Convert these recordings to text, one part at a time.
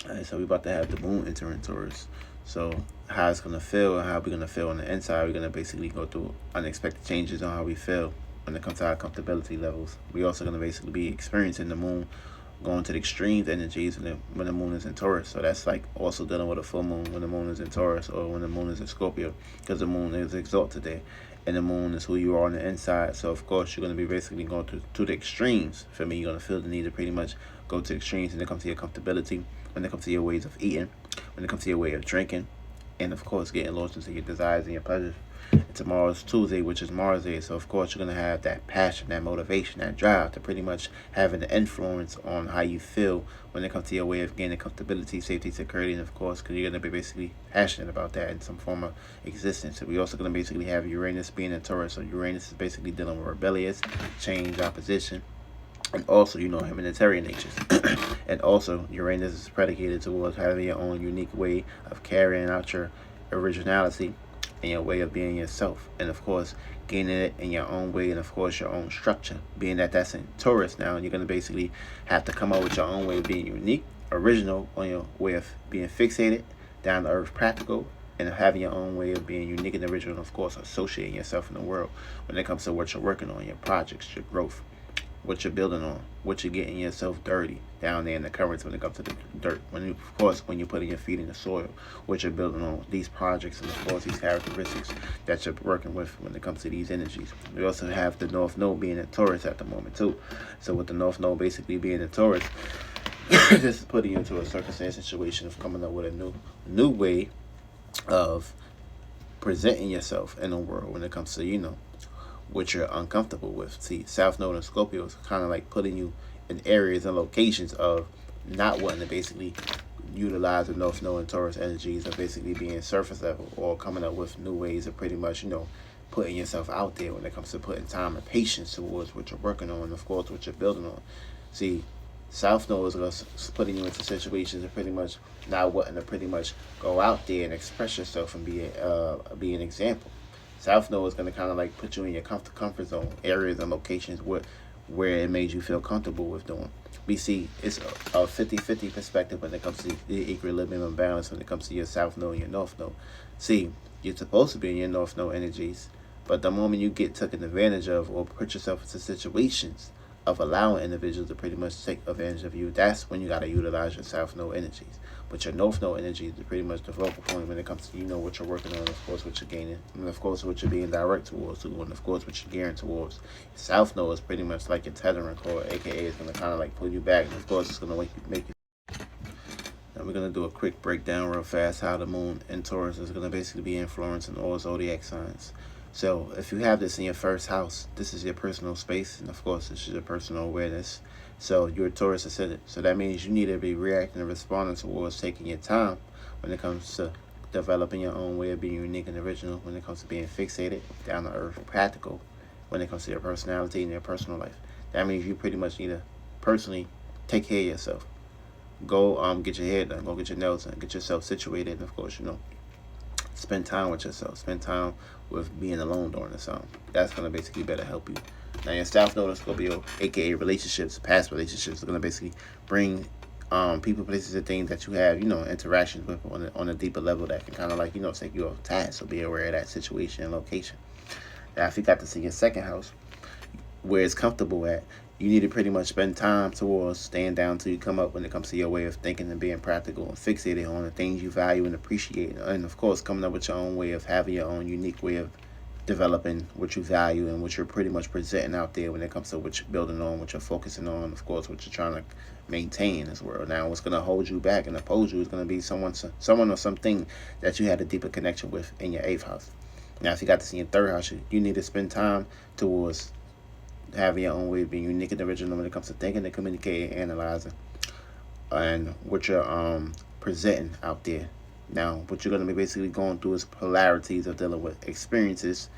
All right, so we about to have the moon entering Taurus. So how it's gonna feel and how we're gonna feel on the inside, we're gonna basically go through unexpected changes on how we feel when it comes to our comfortability levels. We also gonna basically be experiencing the moon going to the extremes energies when the moon is in Taurus. So that's like also dealing with a full moon when the moon is in Taurus or when the moon is in Scorpio, because the moon is exalted there. And the moon is who you are on the inside. So of course you're gonna be basically going to the extremes. For me, you're gonna feel the need to pretty much go to extremes when it comes to your comfortability, when it comes to your ways of eating, when it comes to your way of drinking, and of course getting lost into your desires and your pleasures. And tomorrow's Tuesday, which is Mars Day, so of course you're gonna have that passion, that motivation, that drive to pretty much have an influence on how you feel when it comes to your way of gaining comfortability, safety, security, and of course, because you're gonna be basically passionate about that in some form of existence. So we're also gonna basically have Uranus being in Taurus. So Uranus is basically dealing with rebellious, change, opposition, and also, humanitarian natures. And also, Uranus is predicated towards having your own unique way of carrying out your originality and your way of being yourself. And of course, gaining it in your own way and of course your own structure. Being that that's in Taurus now, you're going to basically have to come up with your own way of being unique, original, on your way of being fixated, down to earth, practical, and having your own way of being unique and original, and of course associating yourself in the world when it comes to what you're working on, your projects, your growth, what you're building on, what you're getting yourself dirty down there in the currents when it comes to the dirt. Of course, when you're putting your feet in the soil, what you're building on, these projects, and of course these characteristics that you're working with when it comes to these energies. We also have the North Node being in Taurus at the moment too. So with the North Node basically being in Taurus, this is putting you into a circumstance situation of coming up with a new way of presenting yourself in the world when it comes to what you're uncomfortable with. See, South Node and Scorpio is kind of like putting you in areas and locations of not wanting to basically utilize the North Node and Taurus energies of basically being surface level or coming up with new ways of pretty much, putting yourself out there when it comes to putting time and patience towards what you're working on and of course what you're building on. See, South Node is putting you into situations of pretty much not wanting to pretty much go out there and express yourself and be an example. South Node is going to kind of like put you in your comfort zone areas and locations where it made you feel comfortable with doing. We see it's a 50-50 perspective when it comes to the equilibrium and balance when it comes to your South Node and your North Node. See, you're supposed to be in your North Node energies, but the moment you get taken advantage of or put yourself into situations of allowing individuals to pretty much take advantage of you, that's when you got to utilize your South Node energies. But your North Node energies is pretty much the focal point when it comes to what you're working on, of course what you're gaining, and of course what you're being direct towards, and of course what you're gearing towards. Your South Node is pretty much like your tethering cord, aka it's going to kind of like pull you back, and of course it's going to make you. Now we're going to do a quick breakdown real fast how the moon in Taurus is going to basically be influencing all zodiac signs. So if you have this in your first house, this is your personal space, and of course this is your personal awareness. So you're a Taurus ascendant. So that means you need to be reacting and responding towards taking your time when it comes to developing your own way of being unique and original, when it comes to being fixated, down to earth, practical, when it comes to your personality and your personal life. That means you pretty much need to personally take care of yourself. Go get your hair done, go get your nails done, get yourself situated, and of course, spend time with yourself. Spend time with being alone during the song. That's going to basically better help you. Now, your South Node is Scorpio, aka relationships, past relationships, are going to basically bring people, places, and things that you have, interactions with on a deeper level that can kind of like, take you off task. So be aware of that situation and location. Now, if you got to see your second house, where it's comfortable at, you need to pretty much spend time towards staying down till you come up when it comes to your way of thinking and being practical and fixated on the things you value and appreciate. And of course, coming up with your own way of having your own unique way of developing what you value and what you're pretty much presenting out there when it comes to what you're building on, what you're focusing on, of course, what you're trying to maintain in this world. Now, what's going to hold you back and oppose you is going to be someone or something that you had a deeper connection with in your eighth house. Now, if you got this in your third house, you need to spend time towards having your own way of being unique and original when it comes to thinking and communicating, analyzing, and what you're presenting out there. Now, what you're going to be basically going through is polarities of dealing with experiences,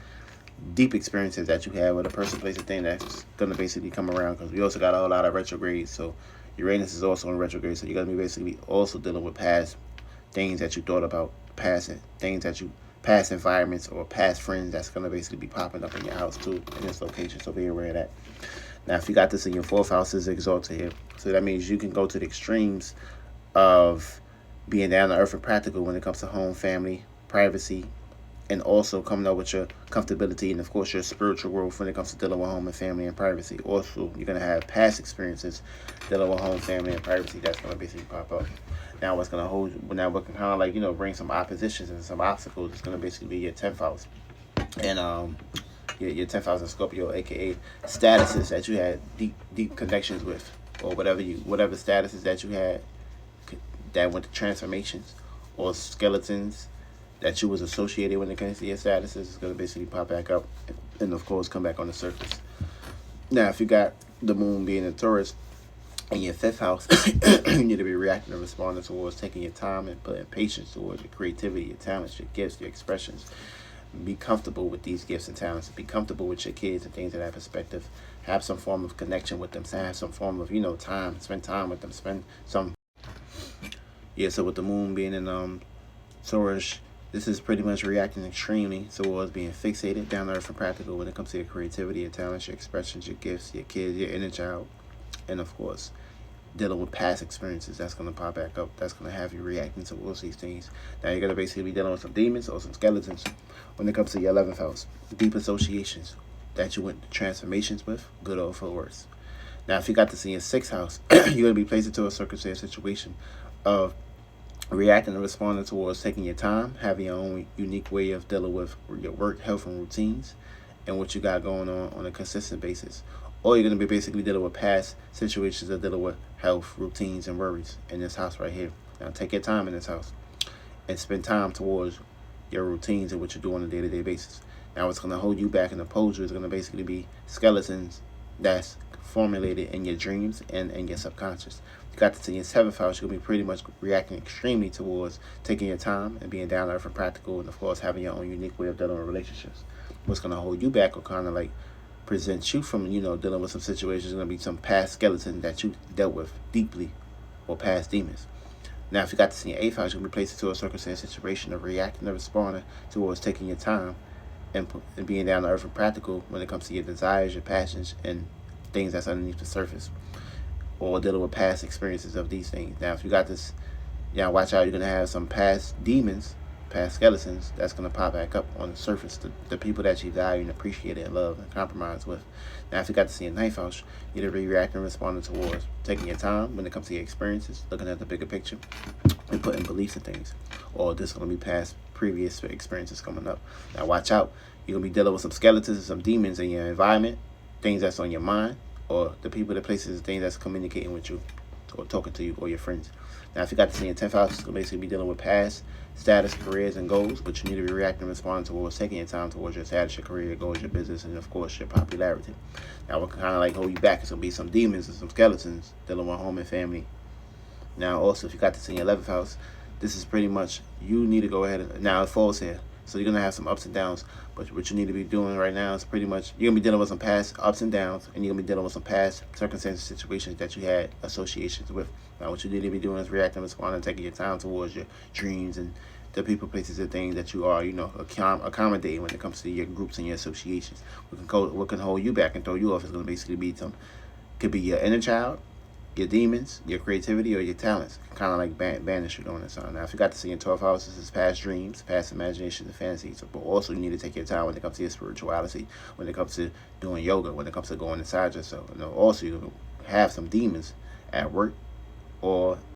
deep experiences that you have with a person, place, or thing that's going to basically come around, because we also got a whole lot of retrogrades. So Uranus is also in retrograde, so you're going to be basically also dealing with past things that you thought about, past environments or past friends that's going to basically be popping up in your house too in this location. So be aware of that. Now, if you got this in your fourth house, is exalted here. So that means you can go to the extremes of being down to earth and practical when it comes to home, family, privacy, and also coming up with your comfortability and of course your spiritual growth when it comes to dealing with home and family and privacy. Also, you're gonna have past experiences dealing with home, family, and privacy that's gonna basically pop up. Now, what's gonna hold? Now, what can kind of like bring some oppositions and some obstacles? It's gonna basically be your 10th house and your 10th house in Scorpio, aka statuses that you had deep connections with, or whatever statuses that you had that went to transformations, or skeletons that you was associated when it comes to your statuses is going to basically pop back up and of course come back on the surface. Now, if you got the moon being in Taurus in your 5th house, you need to be reacting and responding towards taking your time and putting patience towards your creativity, your talents, your gifts, your expressions. Be comfortable with these gifts and talents. Be comfortable with your kids and things in that perspective. Have some form of connection with them. Have some form of time. Spend time with them. Spend some. Yeah. So with the moon being in Taurus, this is pretty much reacting extremely towards being fixated, down to earth, and practical when it comes to your creativity, your talents, your expressions, your gifts, your kids, your inner child, and of course, dealing with past experiences. That's going to pop back up. That's going to have you reacting towards these things. Now, you're going to basically be dealing with some demons or some skeletons when it comes to your 11th house. Deep associations that you went to transformations with, good or for worse. Now, if you got this in your 6th house, you're going to be placed into a circumstance situation of reacting and responding towards taking your time, having your own unique way of dealing with your work, health, and routines, and what you got going on a consistent basis. Or you're going to be basically dealing with past situations of dealing with health, routines, and worries in this house right here. Now, take your time in this house and spend time towards your routines and what you do on a day-to-day basis. Now, what's going to hold you back and oppose you is going to basically be skeletons that's formulated in your dreams and in your subconscious. You got this in your 7th house, you're going to be pretty much reacting extremely towards taking your time and being down to earth and practical, and of course having your own unique way of dealing with relationships. What's going to hold you back or kind of like prevent you from dealing with some situations is going to be some past skeleton that you dealt with deeply, or past demons. Now, if you got this in your 8th house, you're going to be placed into a circumstance situation of reacting and responding towards taking your time and being down to earth and practical when it comes to your desires, your passions, and things that's underneath the surface, or dealing with past experiences of these things. Now, if you got this, watch out. You're going to have some past demons, past skeletons that's going to pop back up on the surface. The people that you value and appreciate and love and compromise with. Now, if you got to see a 9th house, you're going to be reacting and responding towards taking your time when it comes to your experiences, looking at the bigger picture, and putting beliefs in things. Or this is going to be past previous experiences coming up. Now, watch out. You're going to be dealing with some skeletons and some demons in your environment, things that's on your mind, or the people, the places, things that's communicating with you or talking to you or your friends. Now, if you got this in your 10th house, you'll basically be dealing with past status, careers, and goals, but you need to be reacting and responding towards taking your time towards your status, your career, your goals, your business, and of course, your popularity. Now, what can kind of like hold you back is going to be some demons and some skeletons dealing with home and family. Now, also, if you got this in your 11th house, this is pretty much, you need to go ahead and, now it falls here. So you're going to have some ups and downs, but what you need to be doing right now is pretty much, you're going to be dealing with some past ups and downs, and you're going to be dealing with some past circumstances, situations that you had associations with. Now, what you need to be doing is reacting, responding, taking your time towards your dreams and the people, places, and things that you are, accommodating when it comes to your groups and your associations. What can hold you back and throw you off is going to basically be could be your inner child, your demons, your creativity, or your talents. Kind of like banish you during this time. Now, if you got to see in 12th house, this is past dreams, past imaginations, and fantasies. But also, you need to take your time when it comes to your spirituality, when it comes to doing yoga, when it comes to going inside yourself. Also, you have some demons at work or